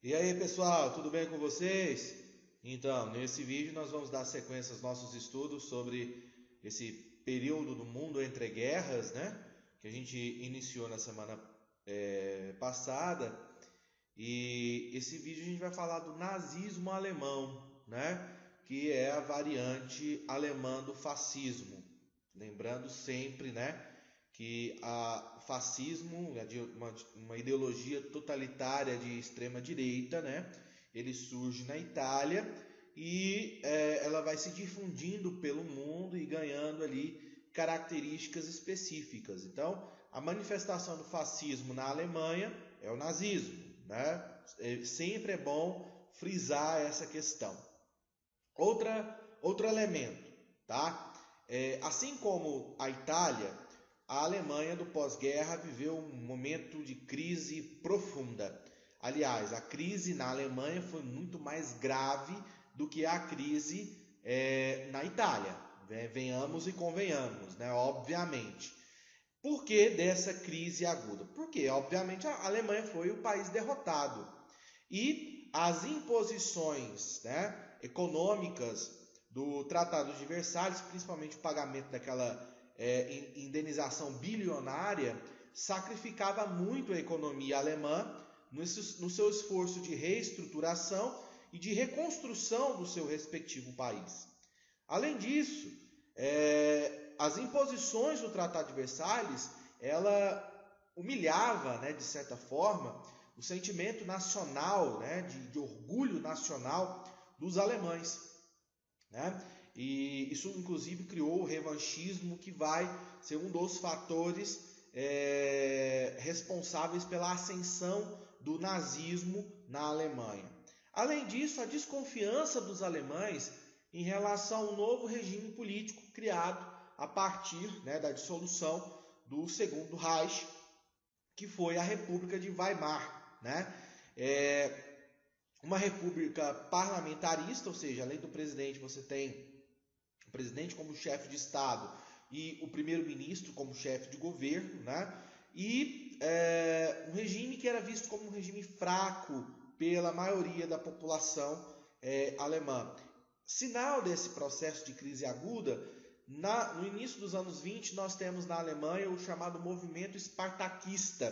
E aí pessoal, tudo bem com vocês? Então, nesse vídeo nós vamos dar sequência aos nossos estudos sobre esse período do mundo entre guerras, né? Que a gente iniciou na semana passada. E esse vídeo a gente vai falar do nazismo alemão, né? Que é a variante alemã do fascismo. Lembrando sempre, né? Que o fascismo é de uma ideologia totalitária de extrema direita, né? Ele surge na Itália e ela vai se difundindo pelo mundo e ganhando ali características específicas. Então, a manifestação do fascismo na Alemanha é o nazismo, né? Sempre é bom frisar essa questão. Outro elemento, tá? Assim como a Itália, a Alemanha do pós-guerra viveu um momento de crise profunda. Aliás, a crise na Alemanha foi muito mais grave do que a crise na Itália. Venhamos e convenhamos, né? Obviamente. Por que dessa crise aguda? Porque, obviamente, a Alemanha foi o país derrotado. E as imposições, né, econômicas do Tratado de Versalhes, principalmente o pagamento daquela indenização bilionária, sacrificava muito a economia alemã no seu esforço de reestruturação e de reconstrução do seu respectivo país. Além disso, as imposições do Tratado de Versalhes, ela humilhava, né, de certa forma, o sentimento nacional, né, de orgulho nacional dos alemães, né? E isso, inclusive, criou o revanchismo, que vai ser um dos fatores responsáveis pela ascensão do nazismo na Alemanha. Além disso, a desconfiança dos alemães em relação ao novo regime político criado a partir, né, da dissolução do Segundo Reich, que foi a República de Weimar, né? Uma república parlamentarista, ou seja, além do presidente, você tem o presidente como chefe de Estado e o primeiro-ministro como chefe de governo, né? E um regime que era visto como um regime fraco pela maioria da população alemã. Sinal desse processo de crise aguda, no início dos anos 20, nós temos na Alemanha o chamado movimento espartaquista,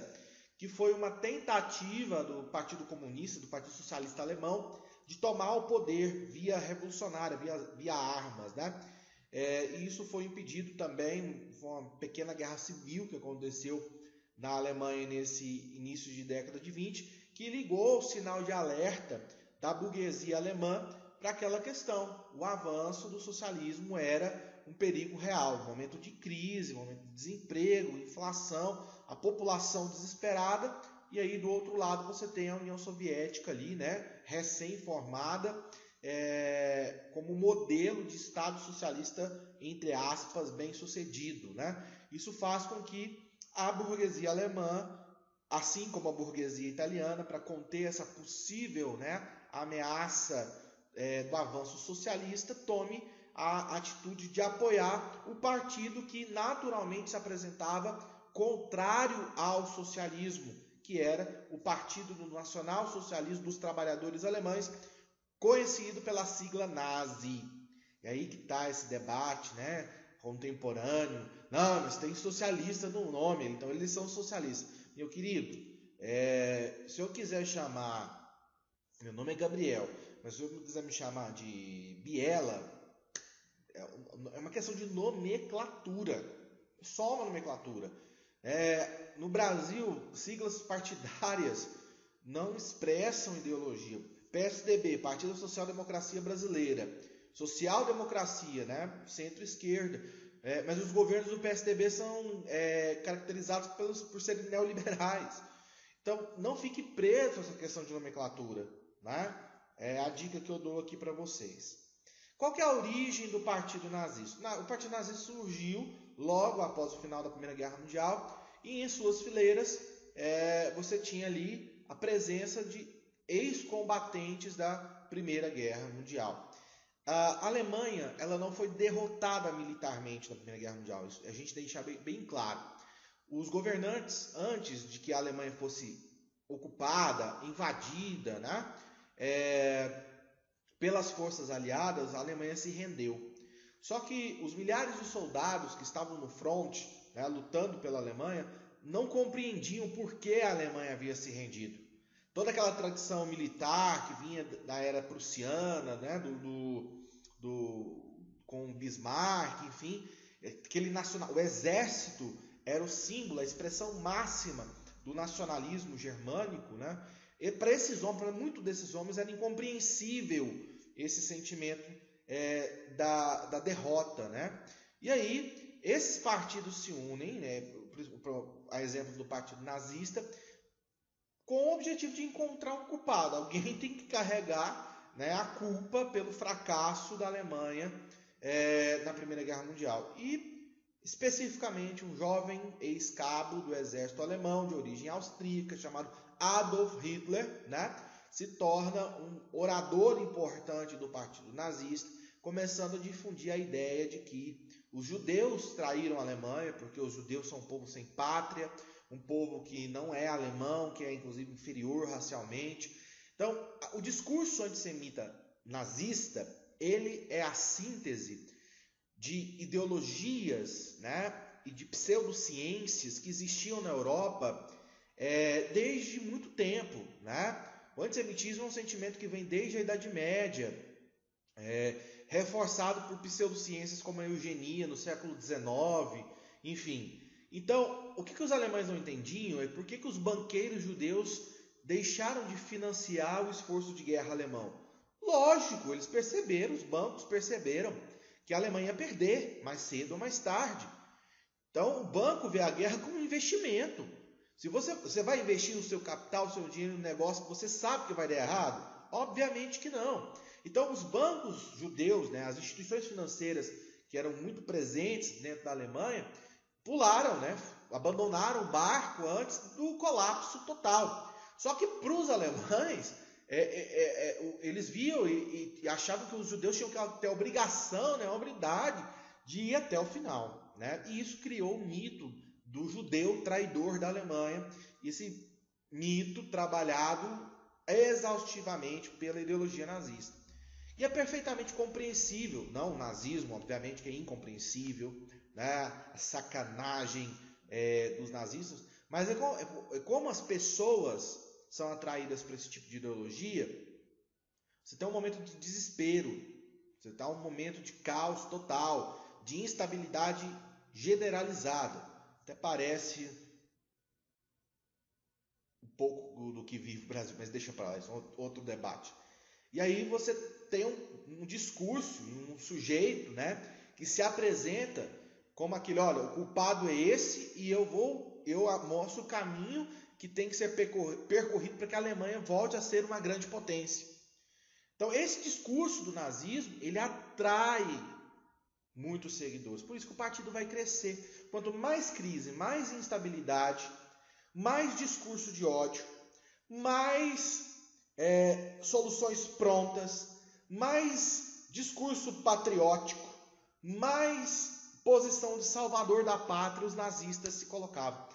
que foi uma tentativa do Partido Comunista, do Partido Socialista Alemão, de tomar o poder via revolucionária, via armas, né? E isso foi impedido também, foi uma pequena guerra civil que aconteceu na Alemanha nesse início de década de 20, que ligou o sinal de alerta da burguesia alemã para aquela questão. O avanço do socialismo era um perigo real, um momento de crise, um momento de desemprego, inflação, a população desesperada, e aí do outro lado você tem a União Soviética ali, né, recém-formada, como modelo de Estado socialista, entre aspas, bem sucedido, né? Isso faz com que a burguesia alemã, assim como a burguesia italiana, para conter essa possível, né, ameaça do avanço socialista, tome a atitude de apoiar o partido que naturalmente se apresentava contrário ao socialismo, que era o Partido do Nacional Socialismo dos Trabalhadores Alemães, conhecido pela sigla nazi. E aí que está esse debate, né, contemporâneo. Não, mas tem socialista no nome, então eles são socialistas. Meu querido, se eu quiser chamar, meu nome é Gabriel, mas se eu quiser me chamar de Biela, é uma questão de nomenclatura, só uma nomenclatura. No Brasil, siglas partidárias não expressam ideologia. PSDB, Partido Social Democracia Brasileira, social-democracia, né? Centro-esquerda. Mas os governos do PSDB são caracterizados por serem neoliberais. Então, não fique preso a essa questão de nomenclatura, né? É a dica que eu dou aqui para vocês. Qual que é a origem do Partido Nazista? O Partido Nazista surgiu logo após o final da Primeira Guerra Mundial e em suas fileiras você tinha ali a presença de ex-combatentes da Primeira Guerra Mundial. A Alemanha, ela não foi derrotada militarmente na Primeira Guerra Mundial, isso a gente deixa bem claro. Os governantes, antes de que a Alemanha fosse ocupada, invadida, né? Pelas forças aliadas, a Alemanha se rendeu. Só que os milhares de soldados que estavam no fronte, né, lutando pela Alemanha, não compreendiam por que a Alemanha havia se rendido. Toda aquela tradição militar que vinha da era prussiana, né, com Bismarck, enfim, aquele nacional, o exército era o símbolo, a expressão máxima do nacionalismo germânico, né? E para esses homens, para muitos desses homens, era incompreensível esse sentimento da derrota, né? E aí, esses partidos se unem, né? A exemplo do partido nazista, com o objetivo de encontrar um culpado. Alguém tem que carregar, né, a culpa pelo fracasso da Alemanha na Primeira Guerra Mundial. E, especificamente, um jovem ex-cabo do exército alemão, de origem austríaca, chamado Adolf Hitler, né, se torna um orador importante do partido nazista, começando a difundir a ideia de que os judeus traíram a Alemanha, porque os judeus são um povo sem pátria, um povo que não é alemão, que é inclusive inferior racialmente. Então, o discurso antissemita nazista, ele é a síntese de ideologias, né, e de pseudociências que existiam na Europa desde muito tempo, né? O antissemitismo é um sentimento que vem desde a Idade Média, reforçado por pseudociências como a eugenia no século XIX, enfim. Então, o que os alemães não entendiam é por que os banqueiros judeus deixaram de financiar o esforço de guerra alemão. Lógico, eles perceberam, os bancos perceberam que a Alemanha ia perder mais cedo ou mais tarde. Então, o banco vê a guerra como um investimento. Se você vai investir no seu capital, no seu dinheiro, no negócio que você sabe que vai dar errado? Obviamente que não. Então, os bancos judeus, né, as instituições financeiras que eram muito presentes dentro da Alemanha, pularam, né, abandonaram o barco antes do colapso total. Só que para os alemães, eles viam e achavam que os judeus tinham que ter a obrigação, né, a hombridade de ir até o final, né? E isso criou o mito do judeu traidor da Alemanha, esse mito trabalhado exaustivamente pela ideologia nazista. E é perfeitamente compreensível, não o nazismo, obviamente, que é incompreensível, né? A sacanagem dos nazistas, mas como as pessoas são atraídas para esse tipo de ideologia, você tem um momento de desespero, você tem um momento de caos total, de instabilidade generalizada. Até parece um pouco do que vive o Brasil, mas deixa para lá, isso é outro debate. E aí você tem um discurso, um sujeito, né, que se apresenta como aquele, olha, o culpado é esse e eu mostro o caminho que tem que ser percorrido para que a Alemanha volte a ser uma grande potência. Então, esse discurso do nazismo, ele atrai muitos seguidores. Por isso que o partido vai crescer. Quanto mais crise, mais instabilidade, mais discurso de ódio, mais soluções prontas, mais discurso patriótico, mais posição de salvador da pátria os nazistas se colocavam.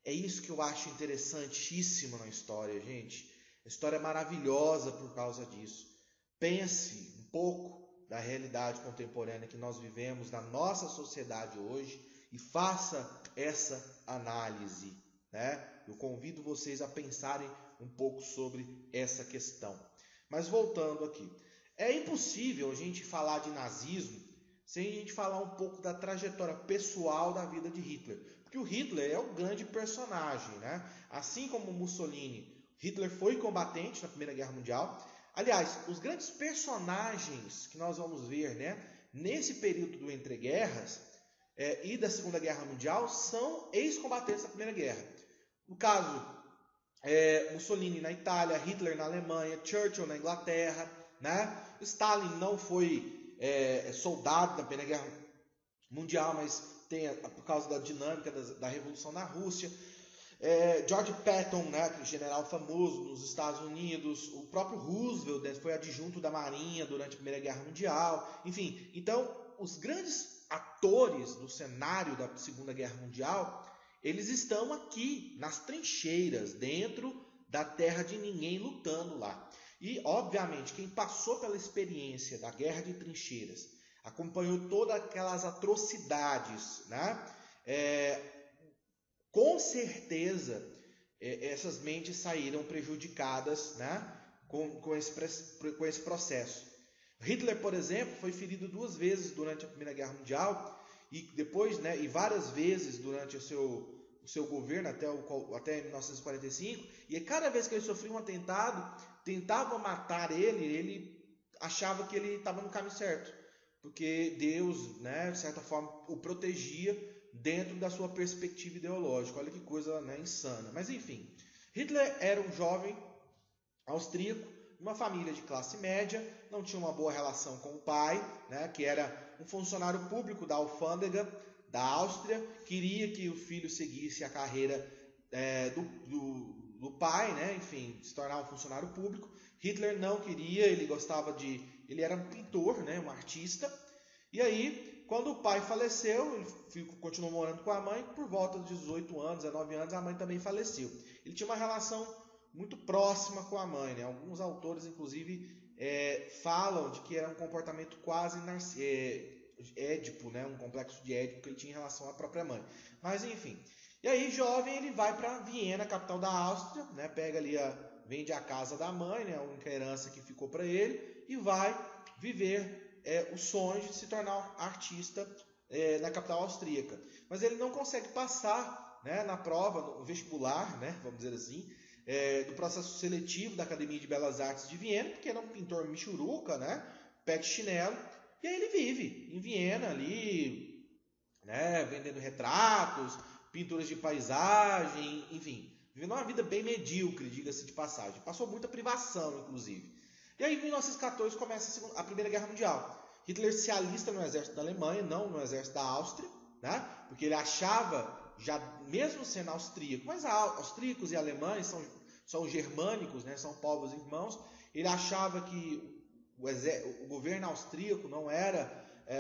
É isso que eu acho interessantíssimo na história, gente. A história é maravilhosa por causa disso. Pense um pouco da realidade contemporânea que nós vivemos na nossa sociedade hoje e faça essa análise, né? Eu convido vocês a pensarem um pouco sobre essa questão. Mas voltando aqui, é impossível a gente falar de nazismo sem a gente falar um pouco da trajetória pessoal da vida de Hitler. Porque o Hitler é o grande personagem, né? Assim como Mussolini, Hitler foi combatente na Primeira Guerra Mundial. Aliás, os grandes personagens que nós vamos ver, né, nesse período do entreguerras e da Segunda Guerra Mundial são ex-combatentes da Primeira Guerra. No caso, Mussolini na Itália, Hitler na Alemanha, Churchill na Inglaterra, né? Stalin não foi soldado na Primeira Guerra Mundial, mas por causa da dinâmica da Revolução na Rússia. George Patton, né, general famoso nos Estados Unidos, o próprio Roosevelt, né, foi adjunto da Marinha durante a Primeira Guerra Mundial, enfim. Então, os grandes atores do cenário da Segunda Guerra Mundial, eles estão aqui nas trincheiras, dentro da terra de ninguém lutando lá. E, obviamente, quem passou pela experiência da guerra de trincheiras, acompanhou todas aquelas atrocidades, né? Com certeza, essas mentes saíram prejudicadas, né? Com esse processo. Hitler, por exemplo, foi ferido 2 vezes durante a Primeira Guerra Mundial e depois, né, e várias vezes durante o seu governo até 1945. E cada vez que ele sofria um atentado, tentavam matar ele achava que ele estava no caminho certo, porque Deus, né, de certa forma, o protegia dentro da sua perspectiva ideológica. Olha que coisa, né, insana. Mas enfim, Hitler era um jovem austríaco, uma família de classe média, não tinha uma boa relação com o pai, né, que era um funcionário público da alfândega da Áustria, queria que o filho seguisse a carreira do pai, né, enfim, se tornar um funcionário público. Hitler não queria, ele era um pintor, né, um artista. E aí, quando o pai faleceu, ele continuou morando com a mãe, por volta de 18 anos, 19 anos, a mãe também faleceu. Ele tinha uma relação muito próxima com a mãe, né? Alguns autores, inclusive, falam de que era um comportamento quase édipo, né? Um complexo de Édipo que ele tinha em relação à própria mãe. Mas, enfim. E aí, jovem, ele vai para Viena, capital da Áustria, né? Pega ali, vende a casa da mãe, né? A única herança que ficou para ele, e vai viver o sonho de se tornar artista na capital austríaca. Mas ele não consegue passar, né, na prova, no vestibular, né? Vamos dizer assim, do processo seletivo da Academia de Belas Artes de Viena, porque era um pintor michuruca, né? Pé de chinelo. E aí ele vive em Viena ali, né? Vendendo retratos, pinturas de paisagem, enfim, vivendo uma vida bem medíocre, diga-se de passagem. Passou muita privação, inclusive. E aí, em 1914, começa a Primeira Guerra Mundial. Hitler se alista no exército da Alemanha, não no exército da Áustria, né? Porque ele achava, já mesmo sendo austríaco, mas austríacos e alemães são germânicos, né? São povos irmãos. Ele achava que o governo austríaco não era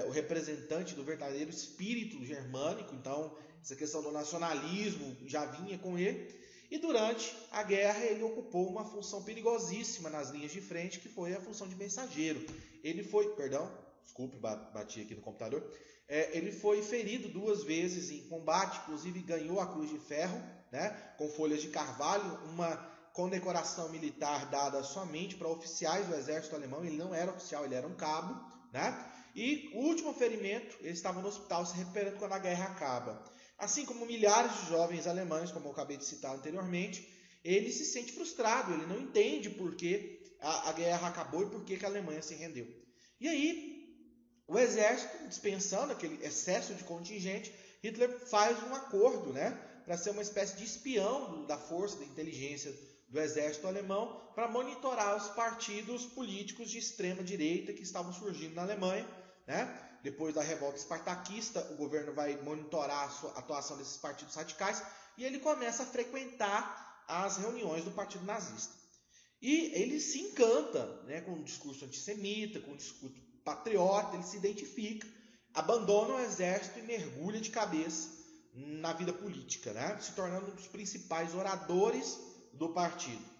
o representante do verdadeiro espírito germânico, então essa questão do nacionalismo já vinha com ele. E durante a guerra ele ocupou uma função perigosíssima nas linhas de frente, que foi a função de mensageiro. Ele foi, desculpe, bati aqui no computador. Ele foi ferido 2 vezes em combate, inclusive ganhou a Cruz de Ferro, né, com folhas de carvalho, uma condecoração militar dada somente para oficiais do exército alemão. Ele não era oficial, ele era um cabo, né? E o último ferimento, ele estava no hospital se recuperando quando a guerra acaba. Assim como milhares de jovens alemães, como eu acabei de citar anteriormente, ele se sente frustrado, ele não entende por que a guerra acabou e por que a Alemanha se rendeu. E aí, o exército, dispensando aquele excesso de contingente, Hitler faz um acordo, né, para ser uma espécie de espião da força de inteligência do exército alemão, para monitorar os partidos políticos de extrema direita que estavam surgindo na Alemanha, né? Depois da revolta espartaquista, o governo vai monitorar a atuação desses partidos radicais e ele começa a frequentar as reuniões do partido nazista. E ele se encanta, né, com o discurso antissemita, com o discurso patriota, ele se identifica, abandona o exército e mergulha de cabeça na vida política, né, se tornando um dos principais oradores do partido.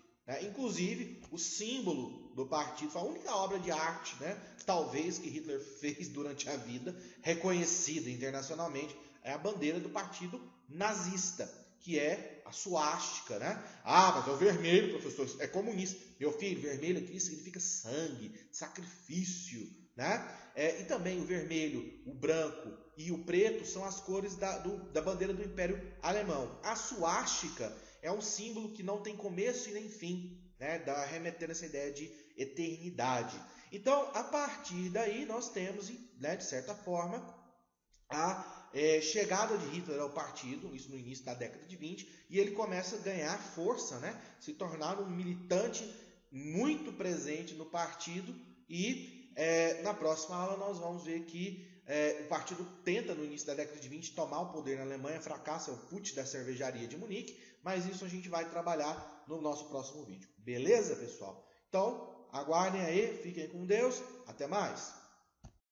Inclusive, o símbolo do partido, foi a única obra de arte, né, talvez, que Hitler fez durante a vida, reconhecida internacionalmente, é a bandeira do partido nazista, que é a suástica, né? Ah, mas é o vermelho, professor, é comunista. Meu filho, vermelho aqui significa sangue, sacrifício, né? E também o vermelho, o branco e o preto são as cores da bandeira do Império Alemão. A suástica é um símbolo que não tem começo e nem fim, né? Remetendo essa ideia de eternidade. Então, a partir daí, nós temos, né, de certa forma, a chegada de Hitler ao partido, isso no início da década de 20, e ele começa a ganhar força, né, se tornar um militante muito presente no partido. E na próxima aula nós vamos ver que o partido tenta, no início da década de 20, tomar o poder na Alemanha, fracassa, é o putsch da cervejaria de Munique, mas isso a gente vai trabalhar no nosso próximo vídeo. Beleza, pessoal? Então, aguardem aí, fiquem com Deus, até mais!